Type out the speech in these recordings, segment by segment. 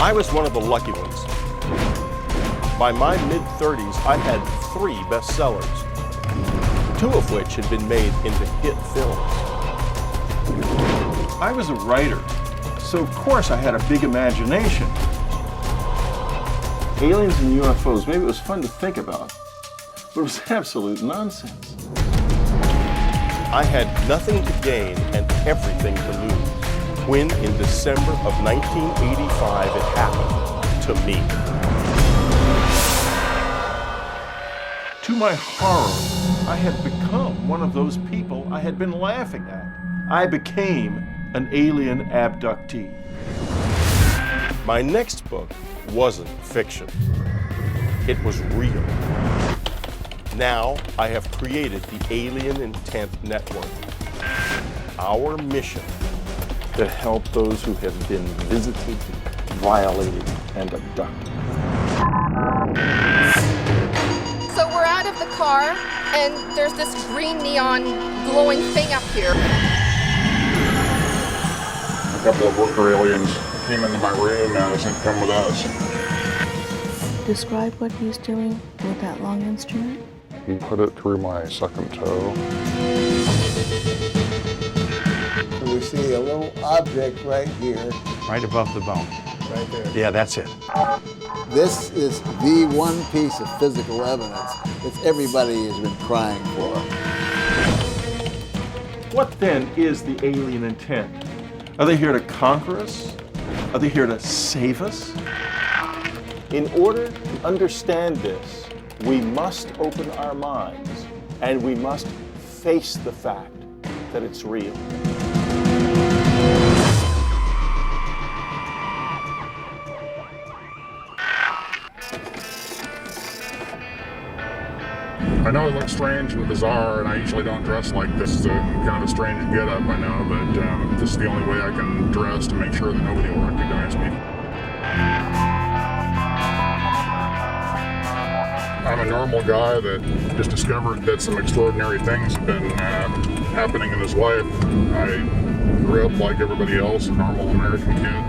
I was one of the lucky ones. By my mid-30s, I had 3 bestsellers, 2 of which had been made into hit films. I was a writer, so of course I had a big imagination. Aliens and UFOs, maybe it was fun to think about, but it was absolute nonsense. I had nothing to gain and everything to lose when, in December of 1985, it happened to me. To my horror, I had become one of those people I had been laughing at. I became an alien abductee. My next book wasn't fiction. It was real. Now I have created the Alien Intent Network. Our mission: to help those who have been visited, violated, and abducted. So we're out of the car, and there's this green neon glowing thing up here. A couple of worker aliens came into my room and said, "Come with us." Describe what he's doing with that long instrument. He put it through my second toe. We see a little object right here. Right above the bone. Right there. Yeah, that's it. This is the one piece of physical evidence that everybody has been crying for. What then is the alien intent? Are they here to conquer us? Are they here to save us? In order to understand this, we must open our minds and we must face the fact that it's real. I know it looks strange and bizarre, and I usually don't dress like this. It's kind of a strange get-up, I know, but this is the only way I can dress to make sure that nobody will recognize me. I'm a normal guy that just discovered that some extraordinary things have been happening in his life. I grew up like everybody else, a normal American kid.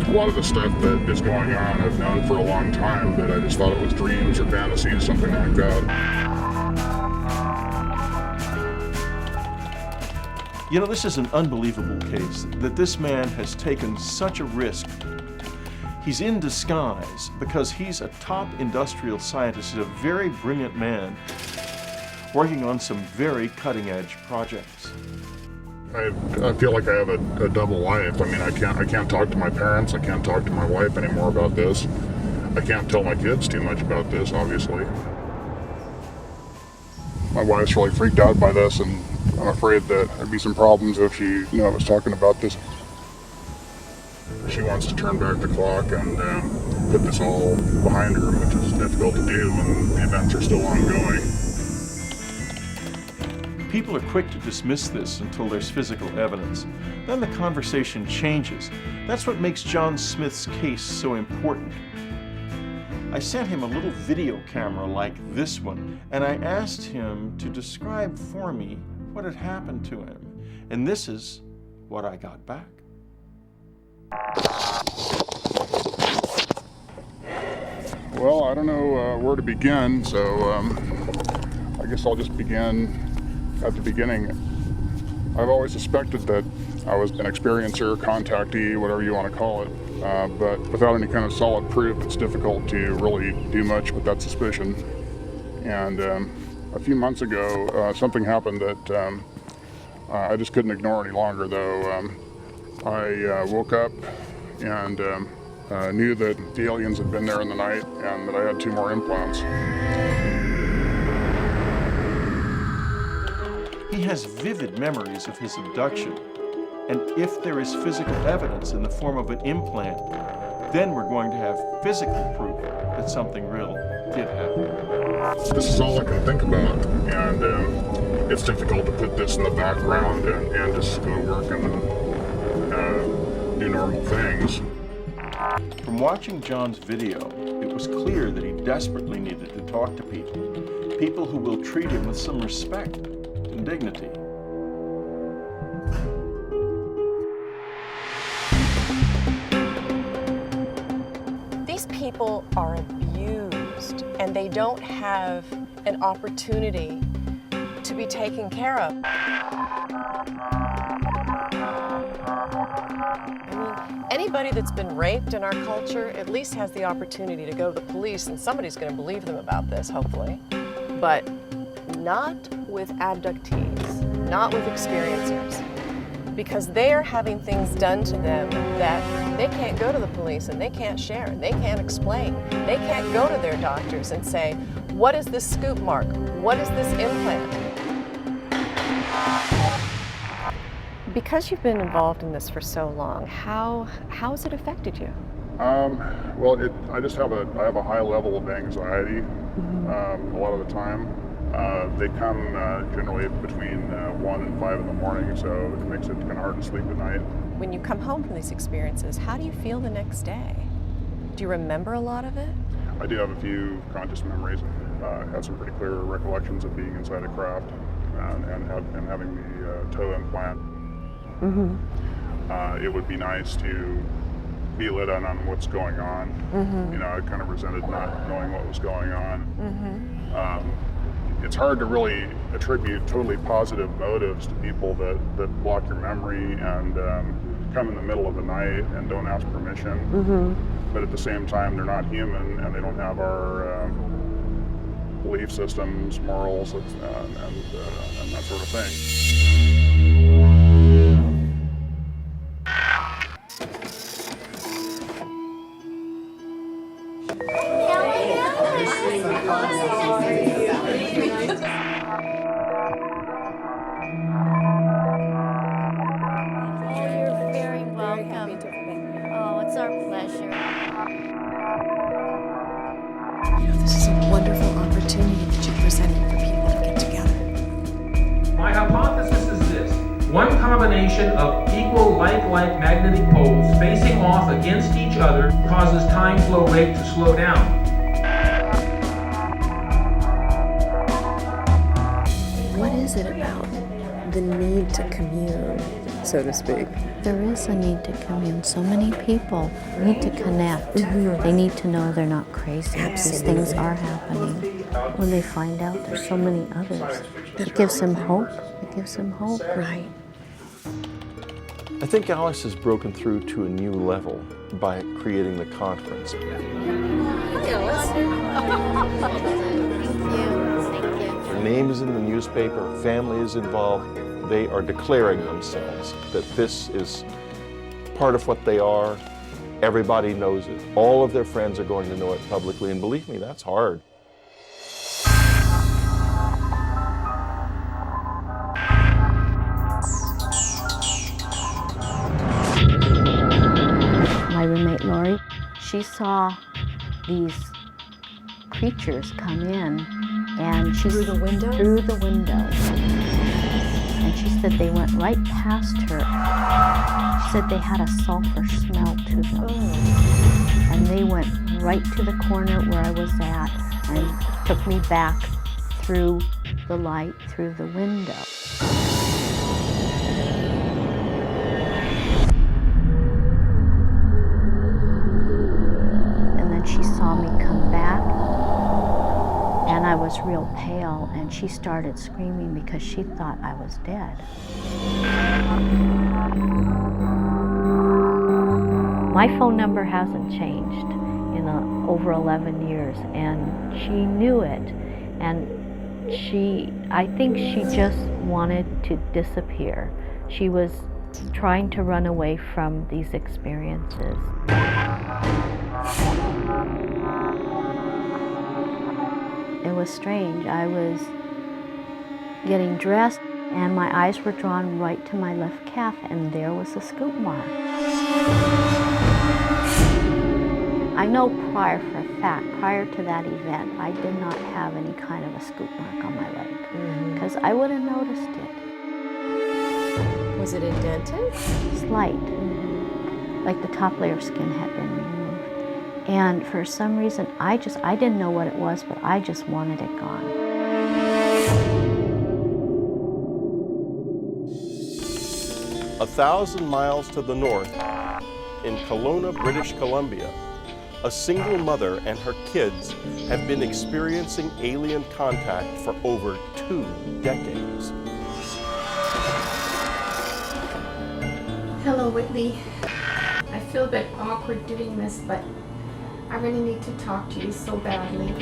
A lot of the stuff that is going on I've known for a long time, but I just thought it was dreams or fantasies, something like that. You know, this is an unbelievable case, that this man has taken such a risk. He's in disguise because he's a top industrial scientist, a very brilliant man working on some very cutting-edge projects. I feel like I have a double life. I mean, I can't talk to my parents. I can't talk to my wife anymore about this. I can't tell my kids too much about this, obviously. My wife's really freaked out by this, and I'm afraid that there'd be some problems if she knew I was talking about this. She wants to turn back the clock and put this all behind her, which is difficult to do when the events are still ongoing. People are quick to dismiss this until there's physical evidence. Then the conversation changes. That's what makes John Smith's case so important. I sent him a little video camera like this one, and I asked him to describe for me what had happened to him. And this is what I got back. Well, I don't know where to begin, so I guess I'll just begin at the beginning. I've always suspected that I was an experiencer, contactee, whatever you want to call it, but without any kind of solid proof, it's difficult to really do much with that suspicion. And a few months ago, something happened that I just couldn't ignore any longer, though. I woke up and knew that the aliens had been there in the night and that I had 2 more implants. He has vivid memories of his abduction, and if there is physical evidence in the form of an implant, then we're going to have physical proof that something real did happen. This is all I can think about, and it's difficult to put this in the background and just go to work and do normal things. From watching John's video, it was clear that he desperately needed to talk to people who will treat him with some respect and dignity. These people are abused and they don't have an opportunity to be taken care of. I mean, anybody that's been raped in our culture at least has the opportunity to go to the police and somebody's going to believe them about this, hopefully. But not with abductees, not with experiencers, because they are having things done to them that they can't go to the police and they can't share and they can't explain. They can't go to their doctors and say, what is this scoop mark? What is this implant? Because you've been involved in this for so long, how has it affected you? Well, I just have a high level of anxiety a lot of the time. They come generally between 1 and 5 in the morning, so it makes it kind of hard to sleep at night. When you come home from these experiences, how do you feel the next day? Do you remember a lot of it? I do have a few conscious memories. I had some pretty clear recollections of being inside a craft and having the toe implant. It would be nice to be lit on what's going on. You know, I kind of resented not knowing what was going on. It's hard to really attribute totally positive motives to people that block your memory and come in the middle of the night and don't ask permission. But at the same time, they're not human and they don't have our belief systems, morals, and that sort of thing. This is a wonderful opportunity that you're presenting for people to get together. My hypothesis is this. One combination of equal like-like magnetic poles facing off against each other causes time flow rate to slow down. What is it about the need to commune, so to speak? There is a need to commune. So many people need to connect. They need to know they're not crazy. These things are happening. When they find out there's so many others, it gives them hope. It gives them hope. Right. I think Alice has broken through to a new level by creating the conference. Their name is in the newspaper, family is involved. They are declaring themselves that this is part of what they are. Everybody knows it. All of their friends are going to know it publicly, and believe me, that's hard. My roommate Lori, she saw these creatures come in, and she Through the window? Through the window. And she said they went right past her. She said they had a sulfur smell to them. And they went right to the corner where I was at and took me back through the light, through the window. And then she saw me come back, and I was real pale, and she started screaming because she thought I was dead. My phone number hasn't changed in over 11 years, and she knew it, and I think she just wanted to disappear. She was trying to run away from these experiences. It was strange. I was getting dressed and my eyes were drawn right to my left calf, and there was a scoop mark. I know for a fact, prior to that event, I did not have any kind of a scoop mark on my leg, because I would have noticed it. Was it indented? Slight, like the top layer of skin had been removed. And for some reason, I didn't know what it was, but I just wanted it gone. 1,000 miles to the north, in Kelowna, British Columbia, a single mother and her kids have been experiencing alien contact for over 2 decades. Hello, Whitley. I feel a bit awkward doing this, but I really need to talk to you so badly.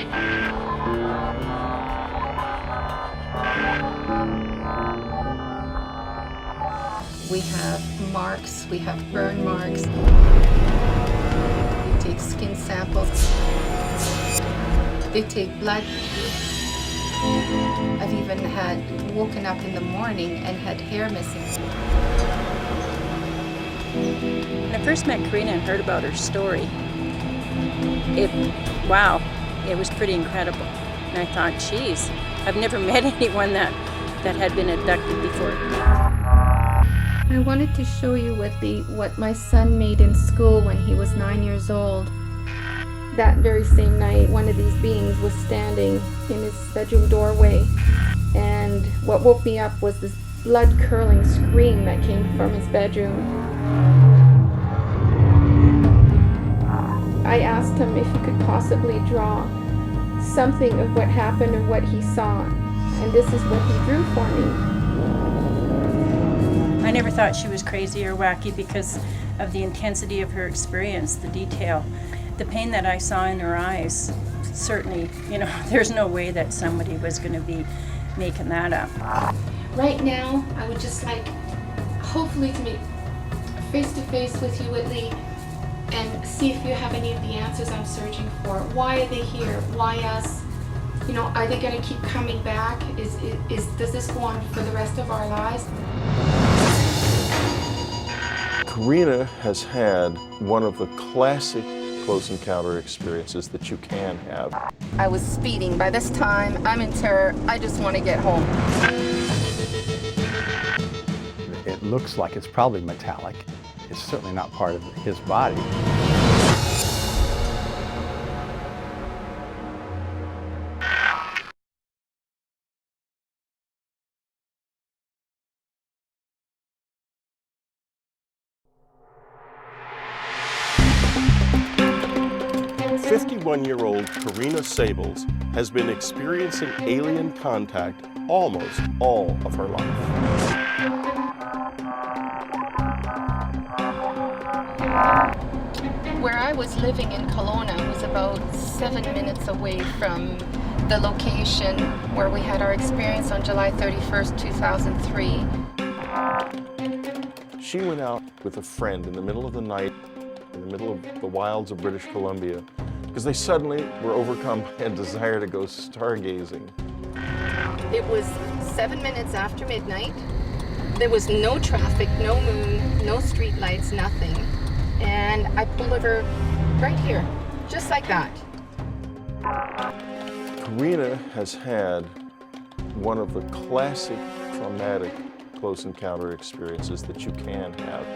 We have marks, we have burn marks. We take skin samples. They take blood. I've even had woken up in the morning and had hair missing. When I first met Karina and heard about her story, it was pretty incredible. And I thought, geez, I've never met anyone that had been abducted before. I wanted to show you, Whitley, what my son made in school when he was 9 years old. That very same night, one of these beings was standing in his bedroom doorway, and what woke me up was this blood-curdling scream that came from his bedroom. I asked him if he could possibly draw something of what happened or what he saw, and this is what he drew for me. I never thought she was crazy or wacky because of the intensity of her experience, the detail. The pain that I saw in her eyes, certainly, there's no way that somebody was going to be making that up. Right now, I would just like, hopefully, to meet face-to-face with you, Whitley, and see if you have any of the answers I'm searching for. Why are they here? Why us? Are they going to keep coming back? Does this go on for the rest of our lives? Karina has had one of the classic close encounter experiences that you can have. I was speeding. By this time, I'm in terror. I just want to get home. It looks like it's probably metallic. It's certainly not part of his body. 51-year-old Karina Sables has been experiencing alien contact almost all of her life. Where I was living in Kelowna was about 7 minutes away from the location where we had our experience on July 31st, 2003. She went out with a friend in the middle of the night, in the middle of the wilds of British Columbia, because they suddenly were overcome by a desire to go stargazing. It was 7 minutes after midnight. There was no traffic, no moon, no street lights, nothing. And I pulled over right here, just like that. Karina has had one of the classic traumatic close encounter experiences that you can have,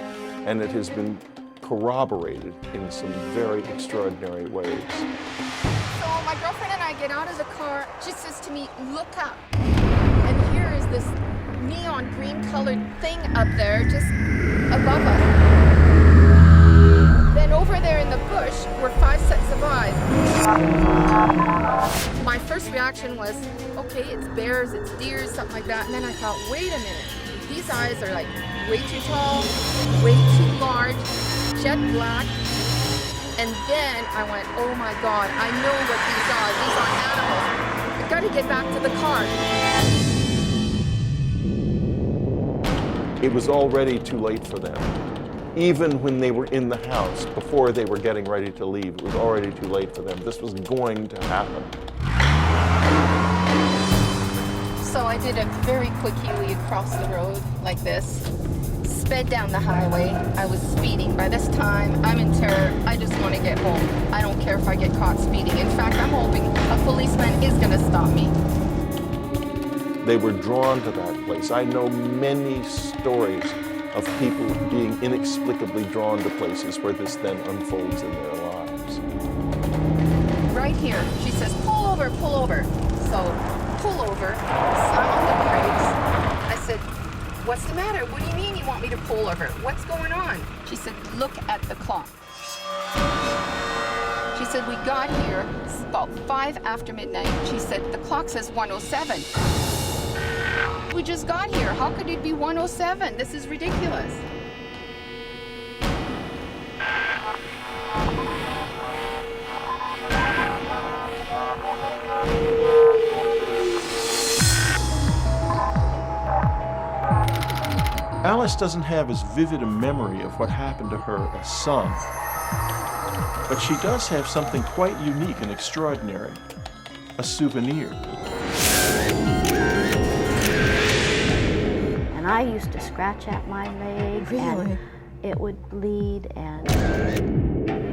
and it has been corroborated in some very extraordinary ways. So my girlfriend and I get out of the car. She says to me, "Look up." And here is this neon green colored thing up there just above us. Then over there in the bush were 5 sets of eyes. My first reaction was, okay, it's bears, it's deer, something like that. And then I thought, wait a minute. These eyes are like way too tall, way too large, jet black. And then I went, oh my God, I know what these are. These are animals. I've got to get back to the car. It was already too late for them. Even when they were in the house, before they were getting ready to leave, it was already too late for them. This was going to happen. So I did a very quick Huey across the road like this, sped down the highway. I was speeding. By this time, I'm in terror. I just want to get home. I don't care if I get caught speeding. In fact, I'm hoping a policeman is going to stop me. They were drawn to that place. I know many stories of people being inexplicably drawn to places where this then unfolds in their lives. Right here, she says, pull over, pull over. So, pull over, slam on the brakes. I said, what's the matter? What do you mean you want me to pull over? What's going on? She said, look at the clock. She said, we got here about 5 after midnight. She said, the clock says 107. We just got here. How could it be 107? This is ridiculous. Alice doesn't have as vivid a memory of what happened to her as son, but she does have something quite unique and extraordinary, a souvenir. And I used to scratch at my leg, and it would bleed, and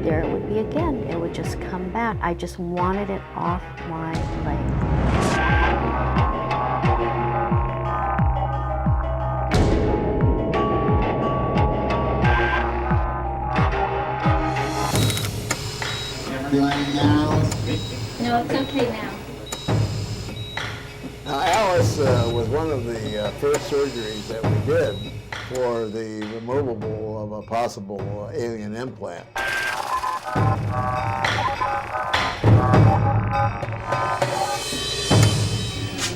there it would be again. It would just come back. I just wanted it off my leg. No, it's okay now. Now, Alice was one of the first surgeries that we did for the removable of a possible alien implant.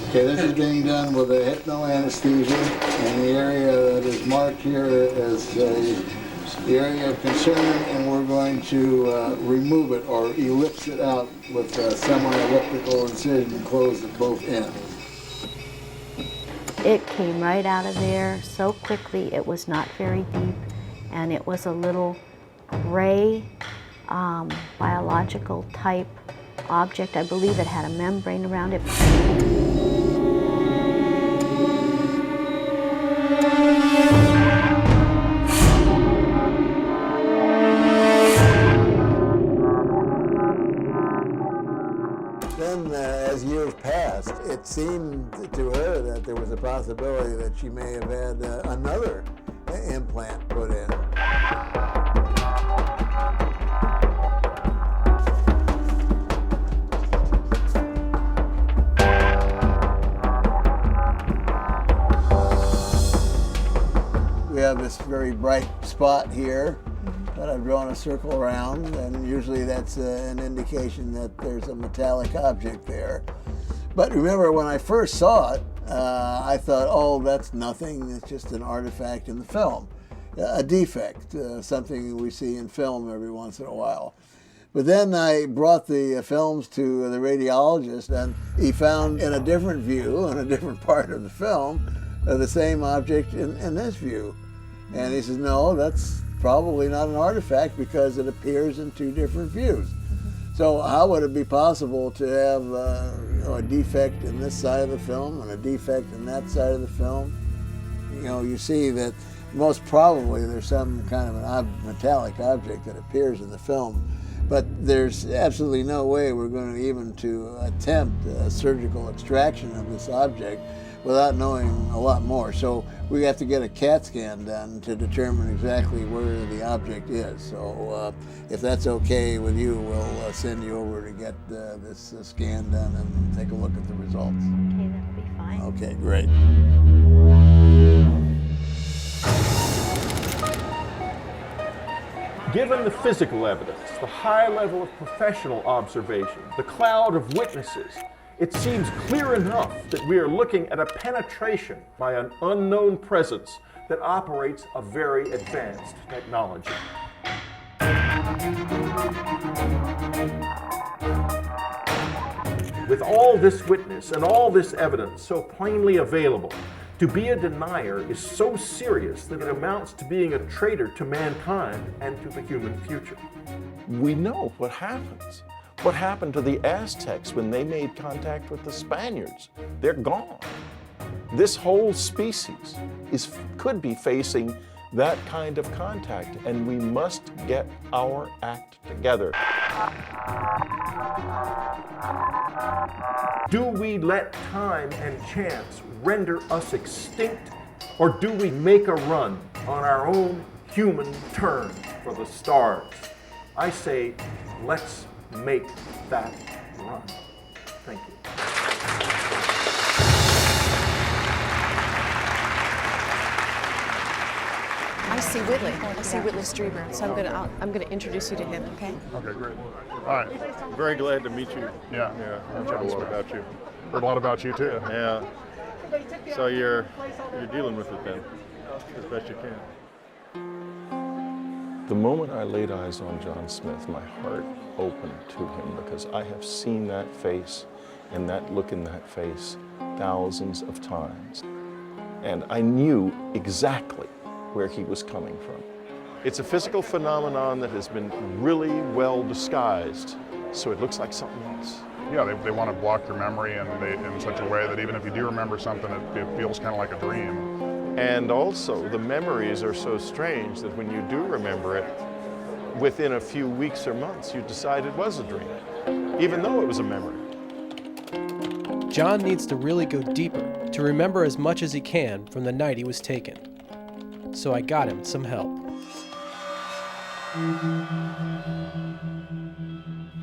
Okay, this is being done with a hypnoanesthesia, and the area that is marked here is the area of concern, and we're going to remove it or ellipse it out with a semi-elliptical incision and close at both ends. It came right out of there so quickly. It was not very deep, and it was a little gray biological type object. I believe it had a membrane around it. As years passed, it seemed to her that there was a possibility that she may have had another implant put in. We have this very bright spot here that I've drawn a circle around, and usually that's an indication that there's a metallic object there. But remember, when I first saw it, I thought, oh, that's nothing, it's just an artifact in the film. A defect, something we see in film every once in a while. But then I brought the films to the radiologist, and he found in a different view, in a different part of the film, the same object in this view. And he says, no, that's probably not an artifact because it appears in two different views. So how would it be possible to have a defect in this side of the film and a defect in that side of the film? You see that most probably there's some kind of an metallic object that appears in the film, but there's absolutely no way we're going to even to attempt a surgical extraction of this object without knowing a lot more. So we have to get a CAT scan done to determine exactly where the object is. So if that's okay with you, we'll send you over to get this scan done and take a look at the results. Okay, that'll be fine. Okay, great. Given the physical evidence, the high level of professional observation, the cloud of witnesses, it seems clear enough that we are looking at a penetration by an unknown presence that operates a very advanced technology. With all this witness and all this evidence so plainly available, to be a denier is so serious that it amounts to being a traitor to mankind and to the human future. We know what happens. What happened to the Aztecs when they made contact with the Spaniards? They're gone. This whole species could be facing that kind of contact, and we must get our act together. Do we let time and chance render us extinct, or do we make a run on our own human turn for the stars? I say, let's make that run. Thank you. I see Whitley. I see Whitley Strieber. So I'm gonna introduce you to him. Okay. Okay, great. All right. Very glad to meet you. Yeah. Heard a lot about you. Heard a lot about you too. Yeah. So you're dealing with it then, as best you can. The moment I laid eyes on John Smith, my heart opened to him because I have seen that face and that look in that face thousands of times. And I knew exactly where he was coming from. It's a physical phenomenon that has been really well disguised, so it looks like something else. Yeah, they want to block your memory in such a way that even if you do remember something, it feels kind of like a dream. And also, the memories are so strange that when you do remember it, within a few weeks or months, you decide it was a dream, even though it was a memory. John needs to really go deeper to remember as much as he can from the night he was taken. So I got him some help.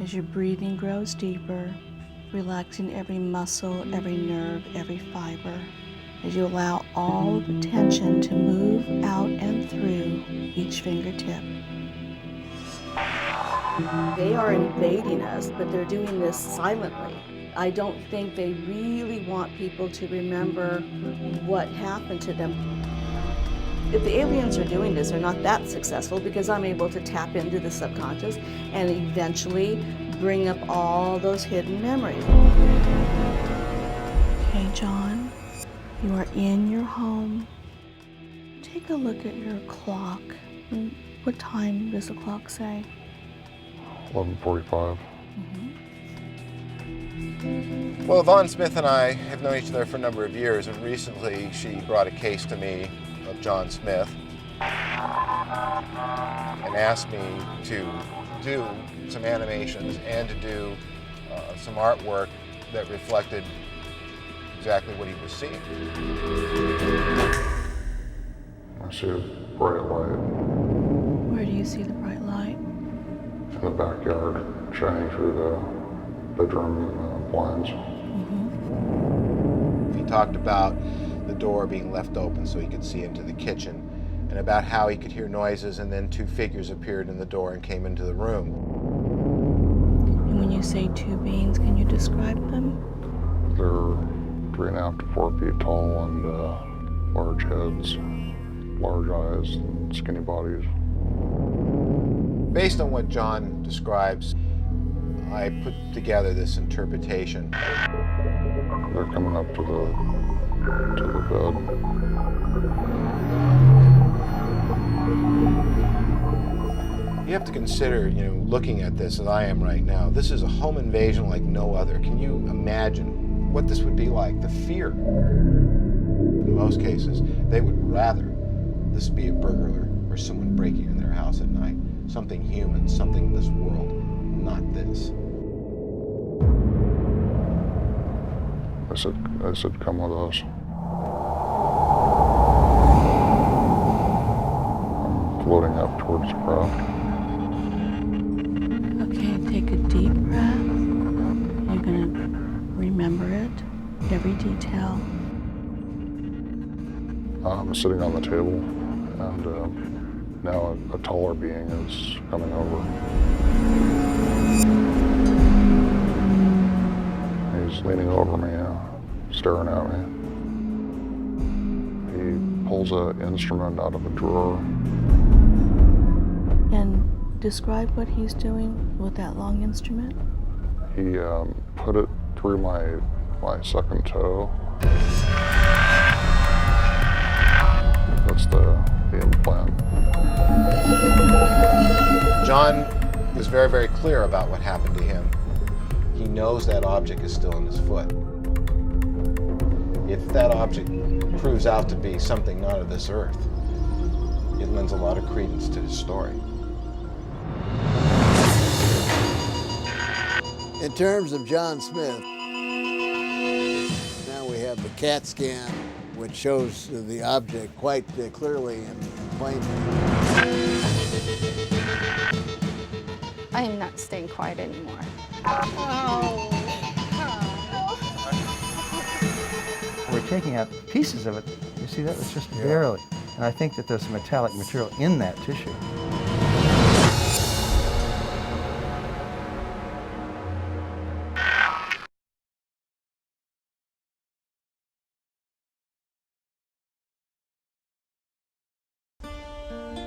As your breathing grows deeper, relaxing every muscle, every nerve, every fiber, as you allow all of the tension to move out and through each fingertip. They are invading us, but they're doing this silently. I don't think they really want people to remember what happened to them. If the aliens are doing this, they're not that successful because I'm able to tap into the subconscious and eventually bring up all those hidden memories. Okay, John, you are in your home. Take a look at your clock. What time does the clock say? 11:45. Well, Yvonne Smith and I have known each other for a number of years, and recently she brought a case to me of John Smith and asked me to do some animations and to do some artwork that reflected exactly what he was seeing. I see a bright light Where do you see the bright light? in the backyard shining through the bedroom blinds. He talked about the door being left open so he could see into the kitchen, and about how he could hear noises and then two figures appeared in the door and came into the room. And when you say two beings, can you describe them? They're 3.5 to 4 feet tall and large heads, large eyes, and skinny bodies. Based on what John describes, I put together this interpretation. They're coming up to the bed. You have to consider, looking at this as I am right now, this is a home invasion like no other. Can you imagine what this would be like? The fear. In most cases, they would rather this be a burglar or someone breaking in their house at night. Something human, something in this world, not this. I said, come with us. I'm floating up towards the craft. Okay, take a deep breath. You're gonna remember it, every detail. I'm sitting on the table, and now a taller being is coming over. He's leaning over me, staring at me. He pulls an instrument out of a drawer. And describe what he's doing with that long instrument. He put it through my second toe. That's the implant. John was very, very clear about what happened to him. He knows that object is still in his foot. If that object proves out to be something not of this earth, it lends a lot of credence to his story. In terms of John Smith, now we have the CAT scan, which shows the object quite clearly and plainly. I am not staying quiet anymore. We're taking out pieces of it. You see that? It's just barely. And I think that there's some metallic material in that tissue.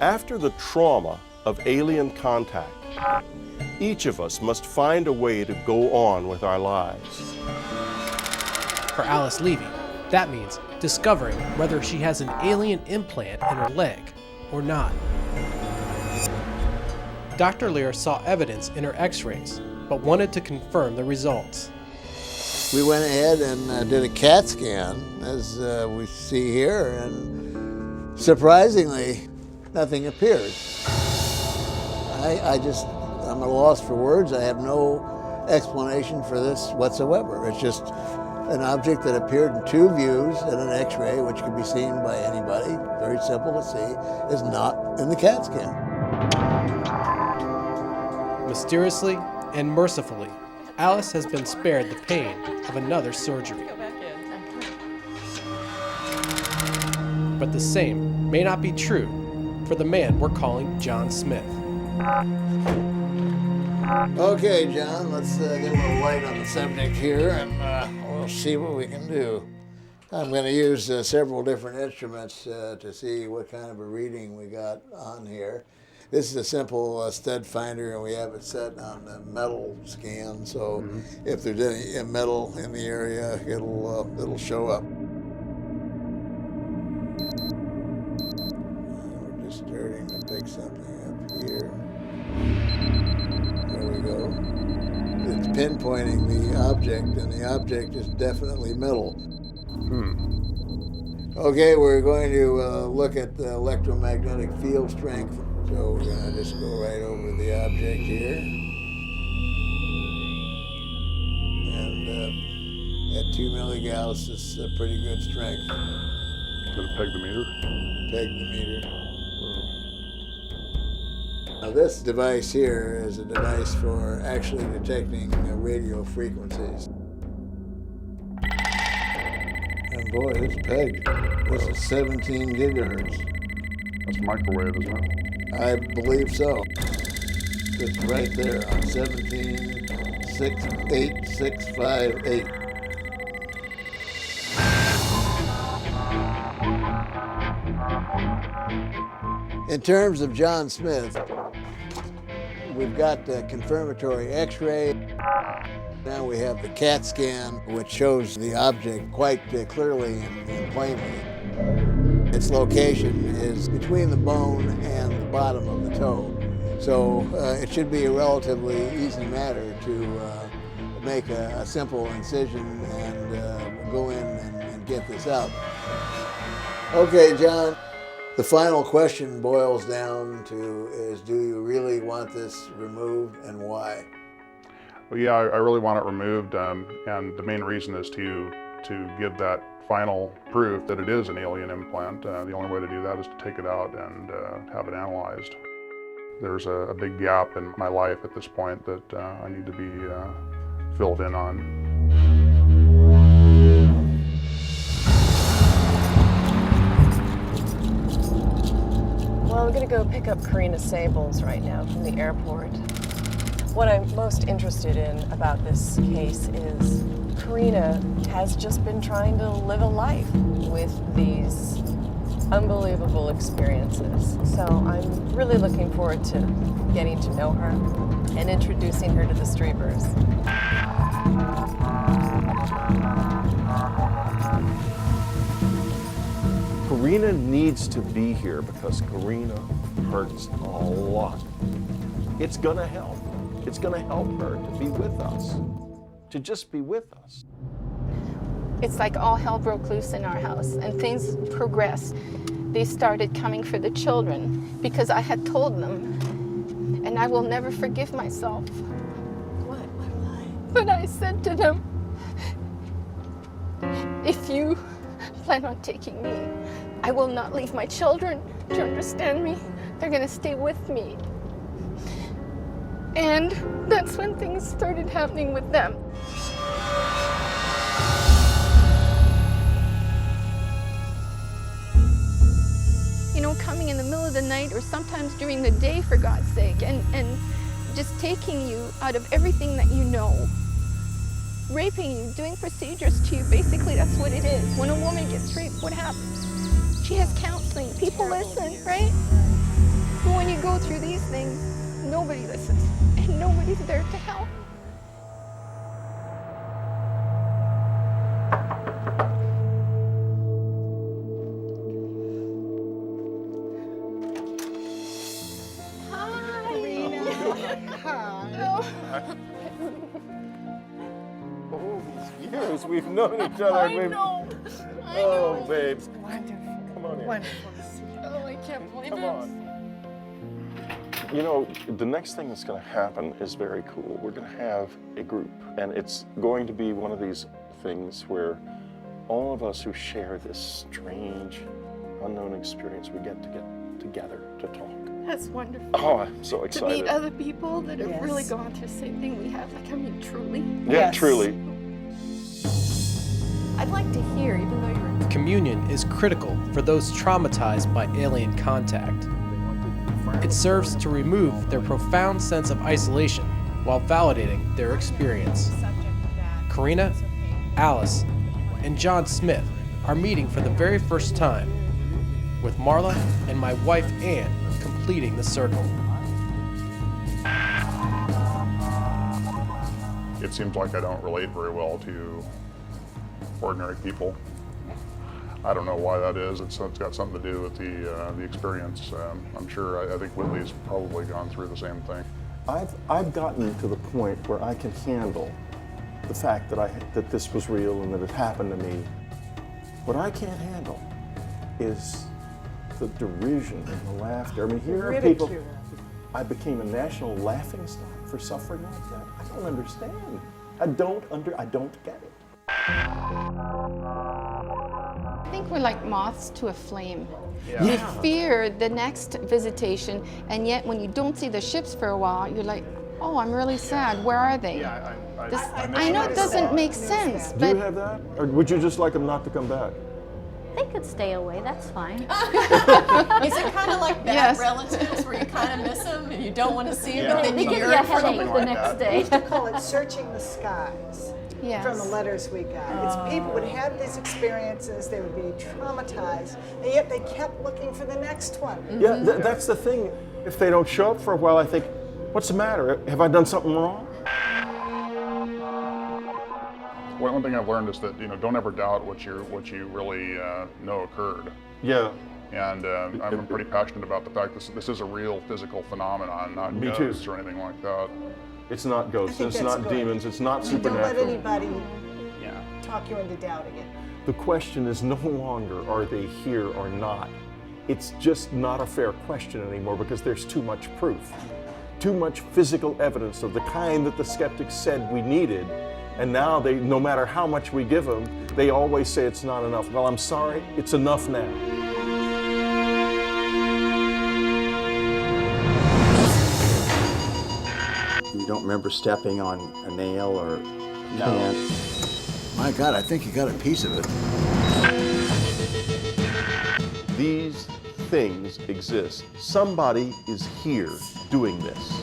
After the trauma of alien contact, each of us must find a way to go on with our lives. For Alice Levy, that means discovering whether she has an alien implant in her leg or not. Dr. Lear saw evidence in her x-rays, but wanted to confirm the results. We went ahead and did a CAT scan, as we see here, and surprisingly, nothing appeared. I'm at a loss for words. I have no explanation for this whatsoever. It's just an object that appeared in two views in an x-ray, which can be seen by anybody, very simple to see, is not in the CAT scan. Mysteriously and mercifully, Alice has been spared the pain of another surgery. But the same may not be true for the man we're calling John Smith. Okay, John, let's get a little light on the subject here, and we'll see what we can do. I'm going to use several different instruments to see what kind of a reading we got on here. This is a simple stud finder, and we have it set on the metal scan, so if there's any metal in the area, it'll show up. We're just starting to pick something up here. There we go. It's pinpointing the object, and the object is definitely metal. Okay, we're going to look at the electromagnetic field strength. So we're going to just go right over the object here. And at 2 milligauss is a pretty good strength. Going to peg the meter? Peg the meter. Now this device here is a device for actually detecting radio frequencies. And boy, it's pegged. This is 17 gigahertz. That's microwave, isn't it? I believe so. It's right there on 17,68658. In terms of John Smith, we've got the confirmatory x-ray. Now we have the CAT scan, which shows the object quite clearly and plainly. Its location is between the bone and the bottom of the toe. So it should be a relatively easy matter to make a simple incision and go in and get this out. Okay, John, the final question boils down to is, do you really want this removed and why? Well, yeah, I really want it removed, and the main reason is to give that final proof that it is an alien implant. The only way to do that is to take it out and have it analyzed. There's a big gap in my life at this point that I need to be filled in on. Well, I'm going to go pick up Karina Sables right now from the airport. What I'm most interested in about this case is Karina has just been trying to live a life with these unbelievable experiences. So I'm really looking forward to getting to know her and introducing her to the Streepers. Karina needs to be here because Karina hurts a lot. It's gonna help. It's gonna help her to be with us, to just be with us. It's like all hell broke loose in our house and things progressed. They started coming for the children because I had told them, and I will never forgive myself. What lie? But I said to them, if you plan on taking me, I will not leave my children. Do you understand me? They're gonna stay with me. And that's when things started happening with them. coming in the middle of the night or sometimes during the day, for God's sake, and just taking you out of everything that you know. Raping you, doing procedures to you, basically that's what it is. When a woman gets raped, what happens? She has counseling, people listen, right? But when you go through these things, nobody listens, and nobody's there to help. All these years we've known each other. I know. Oh, babe. Wonderful. Come on in. Wonderful to see you. Oh, I can't believe Come it. on. You know, the next thing that's going to happen is very cool. We're going to have a group, and it's going to be one of these things where all of us who share this strange, unknown experience, we get together to talk. That's wonderful. Oh, I'm so excited. To meet other people that have really Yes. gone through the same thing we have. Like, I mean, truly. Yeah, Yes. truly. I'd like to hear, even though you're Communion is critical for those traumatized by alien contact. It serves to remove their profound sense of isolation while validating their experience. Karina, Alice, and John Smith are meeting for the very first time, with Marla and my wife Ann completing the circle. It seems like I don't relate very well to ordinary people. I don't know why that is. It's got something to do with the experience. I'm sure. I think Whitley's probably gone through the same thing. I've gotten to the point where I can handle the fact that this was real and that it happened to me. What I can't handle is the derision and the laughter. I mean, here are people. I became a national laughing stock for suffering like that. I don't understand. I don't get it. I think we're like moths to a flame. Yeah. You fear the next visitation, and yet when you don't see the ships for a while, you're like, oh, I'm really sad. Where are they? I know it doesn't make sense, Do you but have that? Or would you just like them not to come back? They could stay away, that's fine. Is it kind of like bad Yes. relatives where you kind of miss them and you don't want to see them, Yeah. but then They you give you yearn a for them? headache the next day. We call it searching the skies yes. from the letters we got. It's people would have these experiences, they would be traumatized, and yet they kept looking for the next one. Yeah, that's the thing. If they don't show up for a while, I think, what's the matter? Have I done something wrong? One thing I've learned is that don't ever doubt what you really know occurred. Yeah. And I'm pretty passionate about the fact this is a real physical phenomenon, not Me ghosts too. or anything like that. It's not ghosts, think it's that's not good. demons, it's not Don't let supernatural. anybody talk you into doubting it. The question is no longer are they here or not. It's just not a fair question anymore because there's too much proof. Too much physical evidence of the kind that the skeptics said we needed. And now no matter how much we give them, they always say it's not enough. Well, I'm sorry, it's enough now. You don't remember stepping on a nail or a can? My God, I think you got a piece of it. These things exist. Somebody is here doing this.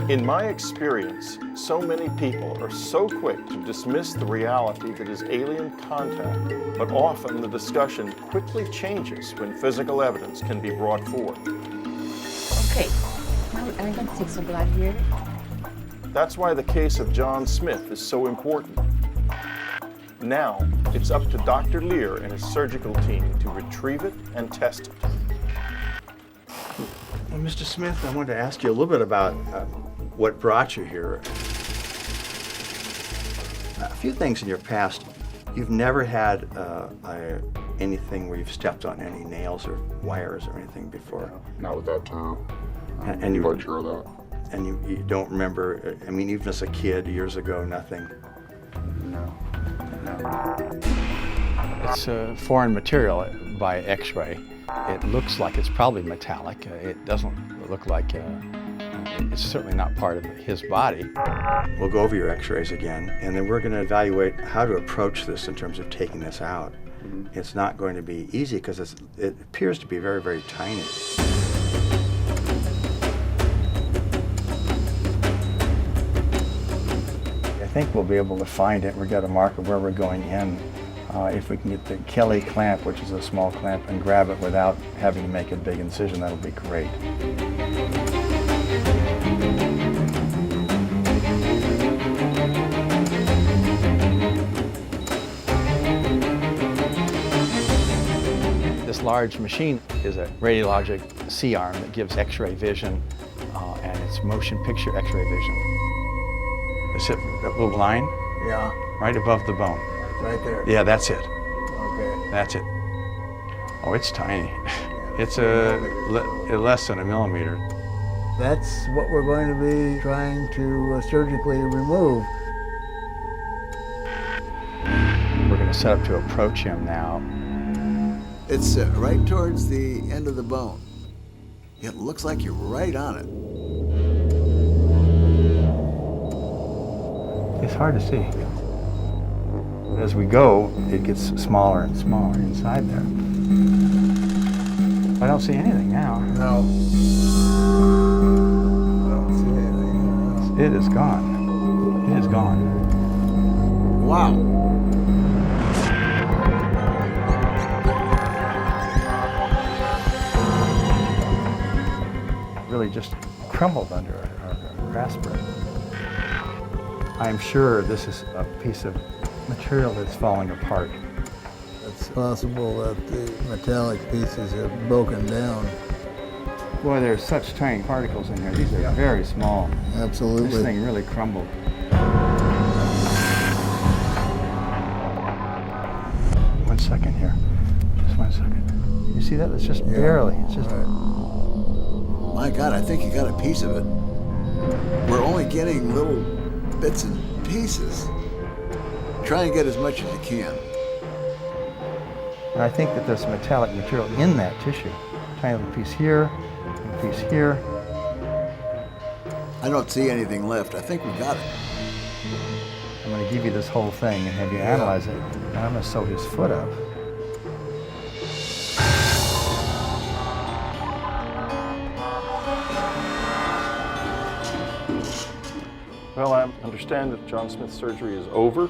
In my experience, so many people are so quick to dismiss the reality that is alien contact, but often the discussion quickly changes when physical evidence can be brought forth. Okay, I'm going to take some blood here. That's why the case of John Smith is so important. Now, it's up to Dr. Lear and his surgical team to retrieve it and test it. Well, Mr. Smith, I wanted to ask you a little bit about what brought you here. A few things in your past. You've never had anything where you've stepped on any nails or wires or anything before. Not with that toe. And you quite sure of that. And you don't remember, I mean, even as a kid, years ago, nothing? No. It's foreign material by X-ray. It looks like it's probably metallic. It doesn't look like, it's certainly not part of his body. We'll go over your x-rays again, and then we're going to evaluate how to approach this in terms of taking this out. It's not going to be easy because it appears to be very, very tiny. I think we'll be able to find it. We've got a mark of where we're going in. If we can get the Kelly clamp, which is a small clamp, and grab it without having to make a big incision, that'll be great. This large machine is a radiologic C-arm that gives X-ray vision, and it's motion picture X-ray vision. Is it that little line? Yeah. Right above the bone. Right there. Yeah, that's it. Okay. That's it. Oh, it's tiny. It's less than a millimeter. That's what we're going to be trying to surgically remove. We're going to set up to approach him now. It's right towards the end of the bone. It looks like you're right on it. It's hard to see. As we go, it gets smaller and smaller inside there. I don't see anything now. No. I don't see anything. It is gone. It is gone. Wow. Really just crumbled under our grasp. I'm sure this is a piece of material that's falling apart. It's possible that the metallic pieces have broken down. Boy, there's such tiny particles in here. These are very small. Absolutely. This thing really crumbled. One second here. Just 1 second. You see that? It's just barely. It's just. Right. My God, I think you got a piece of it. We're only getting little bits and pieces. Try and get as much as you can. And I think that there's metallic material in that tissue. Tiny little piece here, a piece here. I don't see anything left. I think we got it. I'm going to give you this whole thing and have you analyze it. And I'm going to sew his foot up. Well, I understand that John Smith's surgery is over.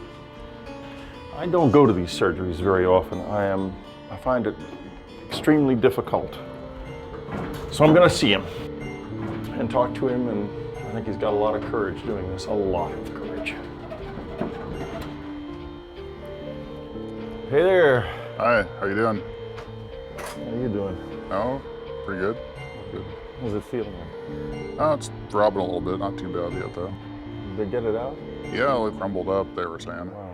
I don't go to these surgeries very often. I find it extremely difficult. So I'm going to see him and talk to him, and I think he's got a lot of courage doing this, a lot of courage. Hey there. Hi, how you doing? How you doing? Oh, pretty good. Good. How's it feeling? Oh, it's throbbing a little bit, not too bad yet though. Did they get it out? Yeah, it crumbled up, they were saying. Wow.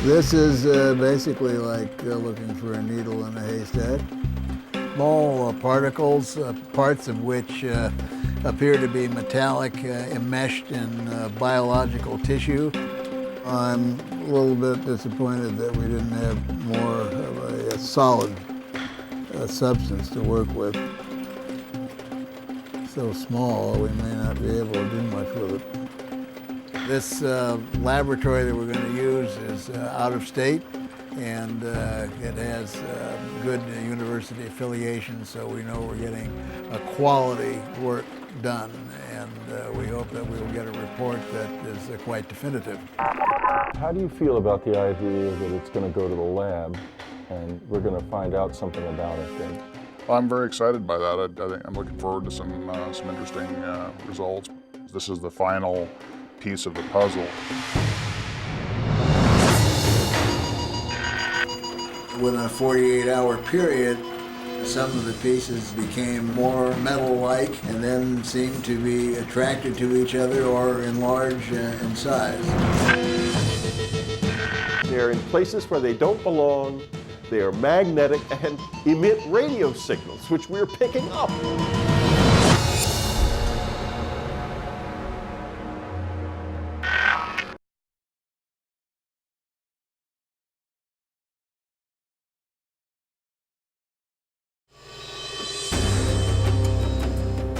This is basically like looking for a needle in a haystack. Small particles, parts of which appear to be metallic, enmeshed in biological tissue. I'm a little bit disappointed that we didn't have more of a solid substance to work with. So small, we may not be able to do much with it. This laboratory that we're going to use is out of state, and it has good university affiliation, so we know we're getting a quality work done, and we hope that we will get a report that is quite definitive. How do you feel about the idea that it's going to go to the lab and we're going to find out something about it then? Well, I'm very excited by that. I think I'm looking forward to some interesting results. This is the final piece of the puzzle. Within a 48-hour period, some of the pieces became more metal-like and then seemed to be attracted to each other or enlarge in size. They're in places where they don't belong. They are magnetic and emit radio signals, which we're picking up.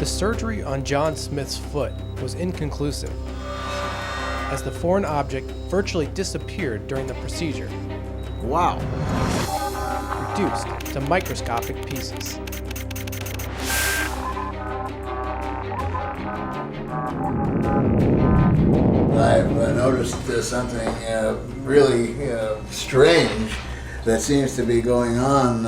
The surgery on John Smith's foot was inconclusive, as the foreign object virtually disappeared during the procedure. Wow. Reduced to microscopic pieces. I've noticed something really strange that seems to be going on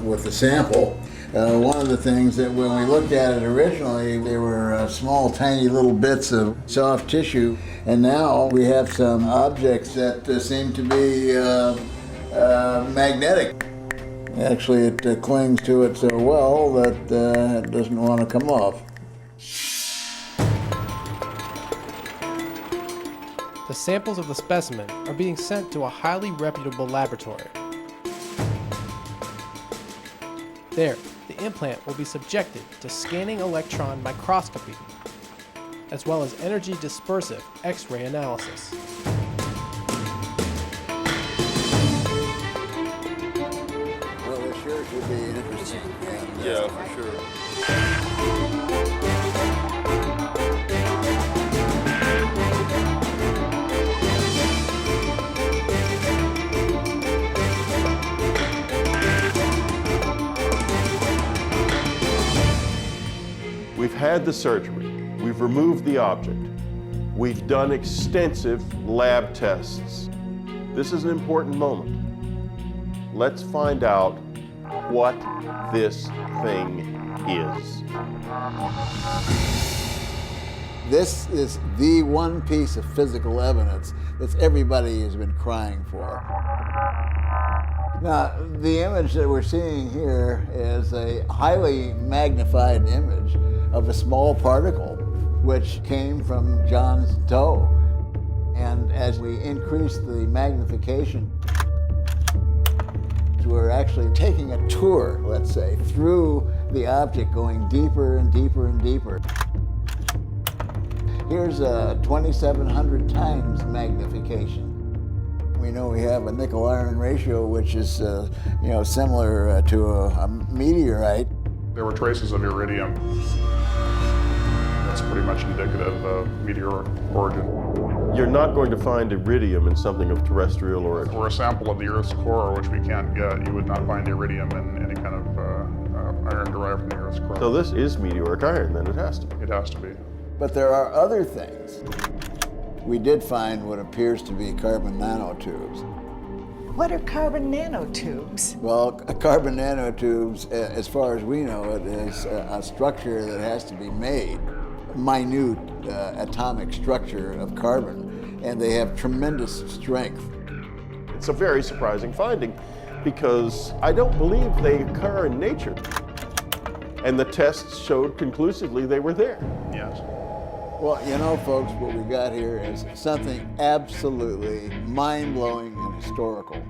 with the sample. One of the things that when we looked at it originally, there were small, tiny little bits of soft tissue, and now we have some objects that seem to be magnetic. Actually, it clings to it so well that it doesn't want to come off. The samples of the specimen are being sent to a highly reputable laboratory. There, the implant will be subjected to scanning electron microscopy, as well as energy dispersive X-ray analysis. Well, it sure should be interesting. Yeah, for sure. We've had the surgery. We've removed the object. We've done extensive lab tests. This is an important moment. Let's find out what this thing is. This is the one piece of physical evidence that everybody has been crying for. Now, the image that we're seeing here is a highly magnified image of a small particle which came from John's toe. And as we increase the magnification, we're actually taking a tour, let's say, through the object, going deeper and deeper and deeper. Here's a 2,700 times magnification. We know we have a nickel-iron ratio, which is similar to a meteorite. There were traces of iridium. That's pretty much indicative of meteoric origin. You're not going to find iridium in something of terrestrial origin. For a sample of the Earth's core, which we can't get, you would not find iridium in any kind of iron derived from the Earth's core. So this is meteoric iron, then it has to be. It has to be. But there are other things. We did find what appears to be carbon nanotubes. What are carbon nanotubes? Well, carbon nanotubes, as far as we know it, is a structure that has to be made, minute atomic structure of carbon, and they have tremendous strength. It's a very surprising finding because I don't believe they occur in nature. And the tests showed conclusively they were there. Yes. Well, you know, folks, what we got here is something absolutely mind-blowing and historical.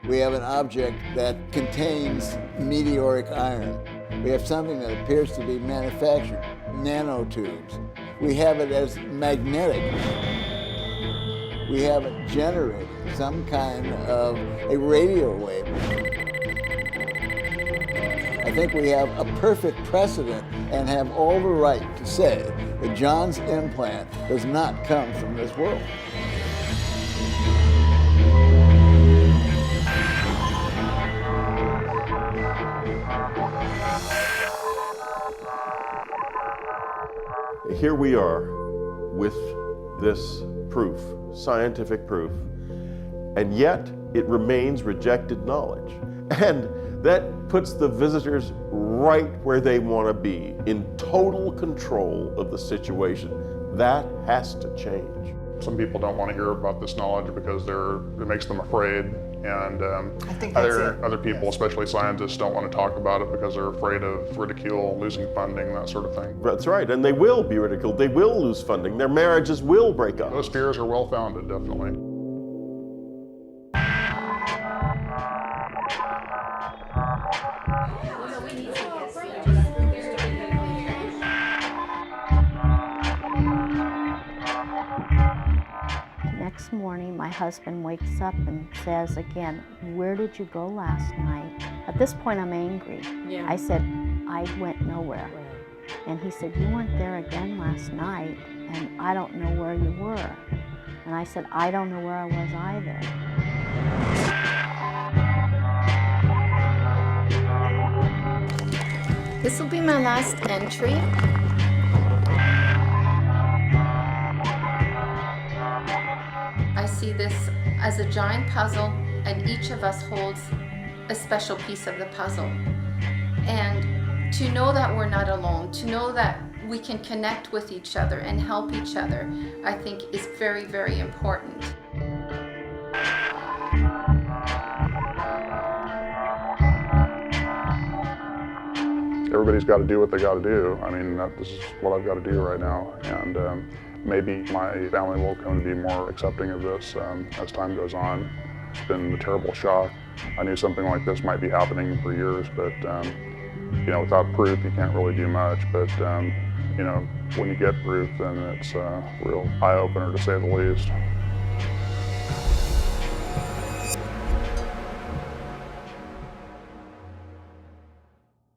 We have an object that contains meteoric iron. We have something that appears to be manufactured, nanotubes. We have it as magnetic. We have it generating some kind of a radio wave. I think we have a perfect precedent and have all the right to say that John's implant does not come from this world. Here we are with this proof, scientific proof, and yet it remains rejected knowledge. And that puts the visitors right where they want to be, in total control of the situation. That has to change. Some people don't want to hear about this knowledge because it makes them afraid, and I think that's other people, yes. Especially scientists, don't want to talk about it because they're afraid of ridicule, losing funding, that sort of thing. That's right, and they will be ridiculed. They will lose funding. Their marriages will break up. Those fears are well-founded, definitely. Next morning, my husband wakes up and says again, "Where did you go last night?" At this point, I'm angry. Yeah. I said, "I went nowhere." And he said, "You weren't there again last night, and I don't know where you were." And I said, "I don't know where I was either." This will be my last entry. I see this as a giant puzzle, and each of us holds a special piece of the puzzle. And to know that we're not alone, to know that we can connect with each other and help each other, I think is very, very important. Everybody's got to do what they got to do. I mean, this is what I've got to do right now. And maybe my family will come to be more accepting of this as time goes on. It's been a terrible shock. I knew something like this might be happening for years, but you know, without proof, you can't really do much. But you know, when you get proof, then it's a real eye-opener, to say the least.